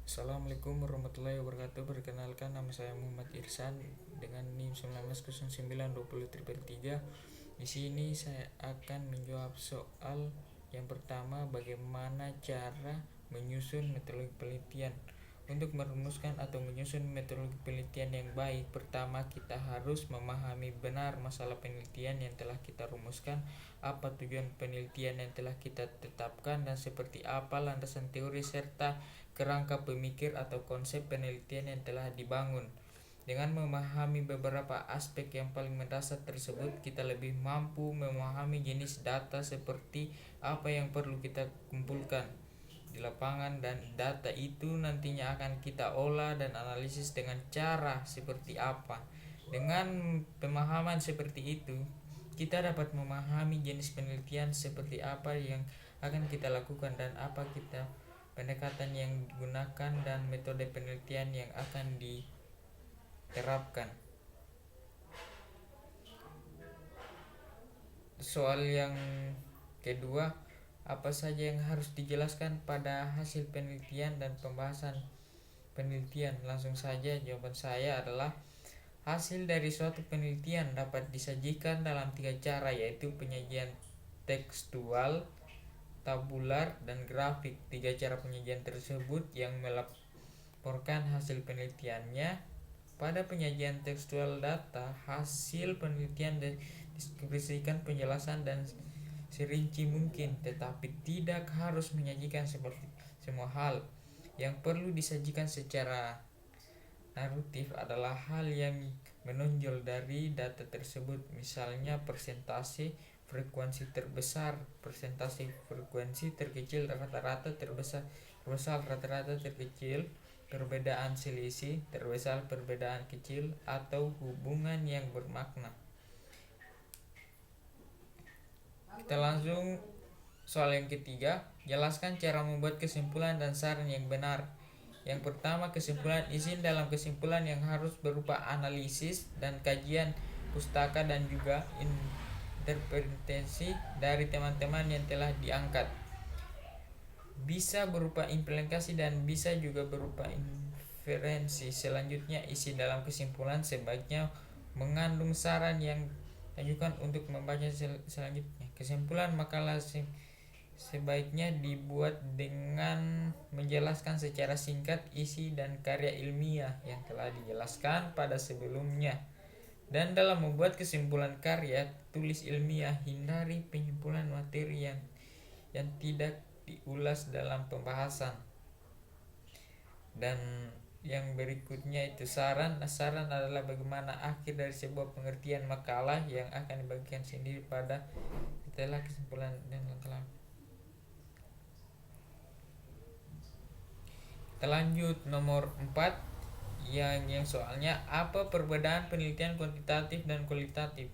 Assalamualaikum warahmatullahi wabarakatuh. Perkenalkan, nama saya Muhammad Irsan dengan NIM 19092033. Di sini saya akan menjawab soal yang pertama, bagaimana cara menyusun metodologi penelitian. Untuk merumuskan atau menyusun metodologi penelitian yang baik, pertama kita harus memahami benar masalah penelitian yang telah kita rumuskan, apa tujuan penelitian yang telah kita tetapkan, dan seperti apa landasan teori serta kerangka pemikir atau konsep penelitian yang telah dibangun. Dengan memahami beberapa aspek yang paling mendasar tersebut, kita lebih mampu memahami jenis data seperti apa yang perlu kita kumpulkan di lapangan, dan data itu nantinya akan kita olah dan analisis dengan cara seperti apa. Dengan pemahaman seperti itu, kita dapat memahami jenis penelitian seperti apa yang akan kita lakukan dan apa kita pendekatan yang digunakan dan metode penelitian yang akan diterapkan. Soal yang kedua, apa saja yang harus dijelaskan pada hasil penelitian dan pembahasan penelitian? Langsung saja, jawaban saya adalah hasil dari suatu penelitian dapat disajikan dalam 3 cara, yaitu penyajian tekstual, tabular, dan grafik. 3 cara penyajian tersebut yang melaporkan hasil penelitiannya. Pada penyajian tekstual data, hasil penelitian deskripsikan penjelasan dan serinci mungkin, tetapi tidak harus menyajikan seperti semua hal. Yang perlu disajikan secara naratif adalah hal yang menonjol dari data tersebut, misalnya persentase frekuensi terbesar, persentase frekuensi terkecil, rata-rata terbesar, rata-rata terkecil, perbedaan selisih terbesar, perbedaan kecil, atau hubungan yang bermakna. Kita langsung soal yang ketiga, jelaskan cara membuat kesimpulan dan saran yang benar. Yang pertama, kesimpulan. Izin dalam kesimpulan yang harus berupa analisis dan kajian pustaka dan juga interpretasi dari teman-teman yang telah diangkat. Bisa berupa implikasi dan bisa juga berupa inferensi. Selanjutnya, isi dalam kesimpulan sebaiknya mengandung saran yang diajukan untuk membaca selanjutnya. Kesimpulan makalah sebaiknya dibuat dengan menjelaskan secara singkat isi dan karya ilmiah yang telah dijelaskan pada sebelumnya. Dan dalam membuat kesimpulan karya tulis ilmiah, hindari penyimpulan materi yang tidak diulas dalam pembahasan. Dan yang berikutnya itu saran. Saran adalah bagaimana akhir dari sebuah pengertian makalah yang akan dibagikan sendiri pada setelah kesimpulan dan langkah. Kita lanjut nomor 4 yang soalnya, apa perbedaan penelitian kuantitatif dan kualitatif?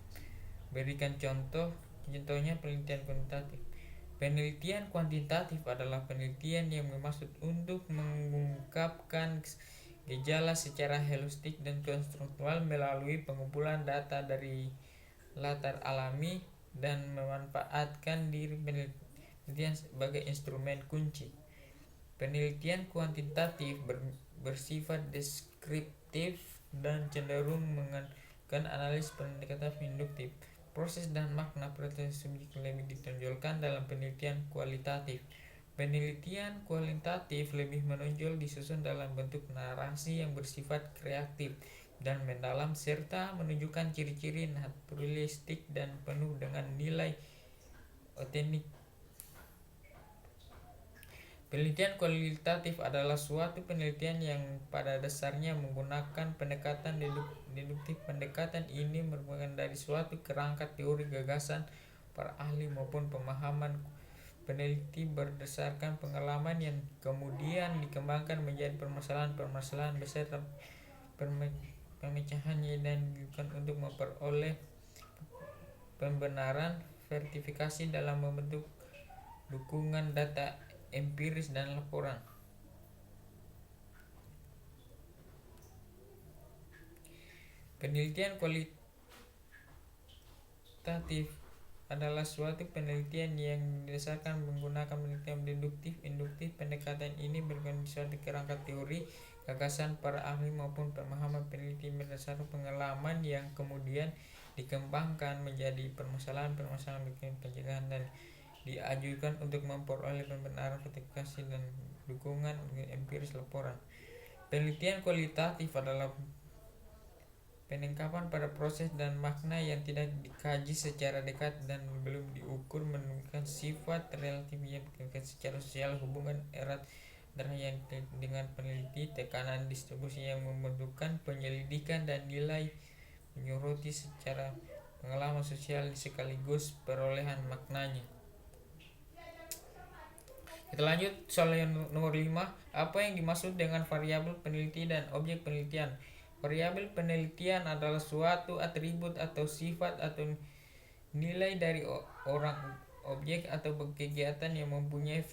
Berikan contohnya penelitian kuantitatif. Penelitian kuantitatif adalah penelitian yang bermaksud untuk mengungkapkan gejala secara holistik dan konstruktual melalui pengumpulan data dari latar alami dan memanfaatkan diri penelitian sebagai instrumen kunci. Penelitian kuantitatif bersifat deskriptif dan cenderung menggunakan analisis pendekatan induktif. Proses dan makna proses subjektif lebih ditonjolkan dalam penelitian kualitatif. Penelitian kualitatif lebih menonjol disusun dalam bentuk narasi yang bersifat kreatif dan mendalam serta menunjukkan ciri-ciri naturalistik dan penuh dengan nilai otentik. Penelitian kualitatif adalah suatu penelitian yang pada dasarnya menggunakan pendekatan deduktif. Pendekatan ini merupakan dari suatu kerangka teori gagasan para ahli maupun pemahaman peneliti berdasarkan pengalaman yang kemudian dikembangkan menjadi permasalahan-permasalahan beserta pemecahannya dan digunakan untuk memperoleh pembenaran verifikasi dalam membentuk dukungan data empiris dan laporan. Penelitian kualitatif adalah suatu penelitian yang didasarkan menggunakan penelitian deduktif induktif. Pendekatan ini berkembang di suatu kerangka teori, gagasan para ahli maupun pemahaman peneliti berdasarkan pengalaman yang kemudian dikembangkan menjadi permasalahan-permasalahan pencegahan dan diajukan untuk memperoleh pembenaran verifikasi dan dukungan empiris laporan. Penelitian kualitatif adalah peningkapan pada proses dan makna yang tidak dikaji secara dekat dan belum diukur, menunjukkan sifat relatif yang secara sosial, hubungan erat antara yang dengan peneliti, tekanan distribusi yang membentukkan penyelidikan dan nilai menyoroti secara pengalaman sosial sekaligus perolehan maknanya. Kita lanjut soal yang nomor 5. Apa yang dimaksud dengan variabel peneliti dan objek penelitian? Variabel penelitian adalah suatu atribut atau sifat atau nilai dari orang, objek atau kegiatan yang mempunyai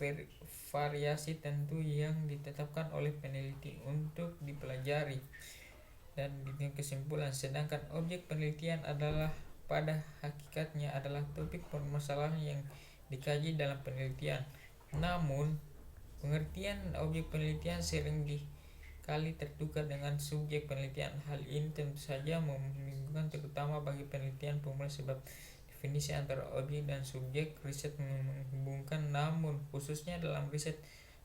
variasi tentu yang ditetapkan oleh peneliti untuk dipelajari dan dengan kesimpulan. Sedangkan objek penelitian adalah pada hakikatnya adalah topik permasalahan yang dikaji dalam penelitian. Namun, pengertian objek penelitian sering dikali tertukar dengan subjek penelitian. Hal ini tentu saja membingungkan terutama bagi penelitian pemula sebab definisi antara objek dan subjek riset menghubungkan, namun khususnya dalam riset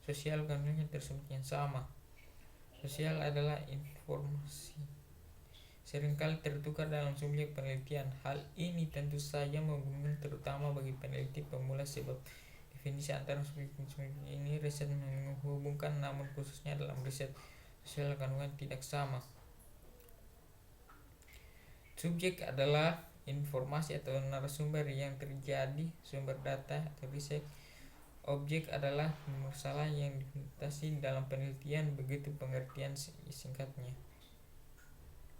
sosial kandungan tersebut yang sama. Sosial adalah informasi seringkali tertukar dalam subjek penelitian. Hal ini tentu saja membingungkan terutama bagi peneliti pemula sebab definisi antara subjek ini riset menghubungkan, namun khususnya dalam riset sosial kandungan tidak sama. Subjek adalah informasi atau narasumber yang terjadi sumber data atau riset. Objek adalah masalah yang diimplementasi dalam penelitian, begitu pengertian singkatnya.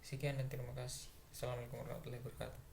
Sekian dan terima kasih. Assalamualaikum warahmatullahi wabarakatuh.